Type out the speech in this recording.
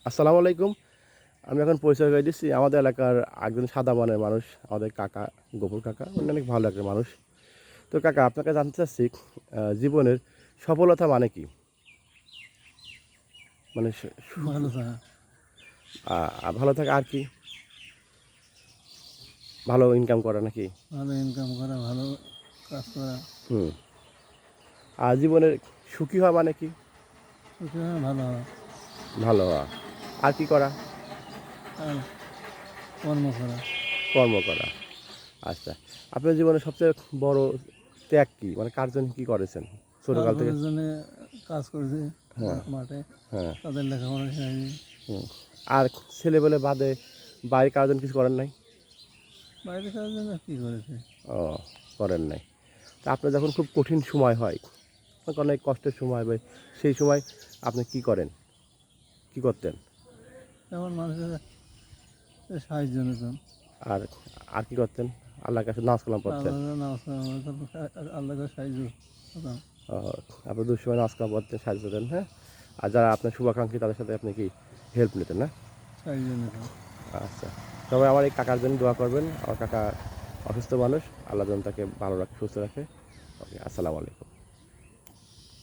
আসসালামু আলাইকুম। আমি এখন পরিচয় করে দিচ্ছি আমাদের এলাকার একজন সাদা মনের মানুষ, আমাদের কাকা, গফুর কাকা। উনি অনেক ভালো একটা মানুষ। তো কাকা, আপনাকে জানতে চাচ্ছি জীবনের সফলতা মানে কি? মানে ভালো থাকা, ভালো থাকা আর কি? ভালো ইনকাম করা নাকি? ভালো ইনকাম করা, ভালো কাজ করা, হুম। আর জীবনের সুখী হওয়া মানে কি? সুখী হওয়া, ভালো হওয়া, ভালো হওয়া। আর কি করা? আর কর্ম করা। কর্ম করা। আচ্ছা। আপনার জীবনের সবচেয়ে বড় ত্যাগ কি? মানে কার জন্য কী করেছেন ছোটোকাল থেকে? তারপরের জন্য কাজ করেছি হ্যাঁ, মাঠে, হ্যাঁ। তাদের লেখাপড়া শেখাইছি। হুম। আর ছেলেবেলে বাদে বাইরে কারোর জন্য কিছু করেন নাই? বাইরে কাজের জন্য কী করেছি, ও, করেন নাই। তা আপনার যখন খুব কঠিন সময় হয়, অনেক কষ্টের সময় হয়, সেই সময় আপনি কী করেন? কী করতেন? যেমন মানুষের সাহায্য নিতাম। আর আর কী করতেন? আল্লাহর কাছে নামাজ কালাম পড়তেন? আল্লাহ নামাজ কালাম পড়তাম, আল্লাহকে সাহায্য হতাম, ও, আপনি দুঃসময় নামাজ কালাম পড়তেন, সাহায্য করতেন, হ্যাঁ? আর যারা আপনার শুভাকাঙ্ক্ষী তাদের সাথে আপনি কি হেল্প নিতেন, না? সাহায্য নিতাম। আচ্ছা। সবাই আমার এই কাকার জন্য দোয়া করবেন। আমার কাকা অসুস্থ মানুষ। আল্লাহ যেন তাকে ভালো রাখে, সুস্থ রাখে। ওকে, আসসালামু আলাইকুম।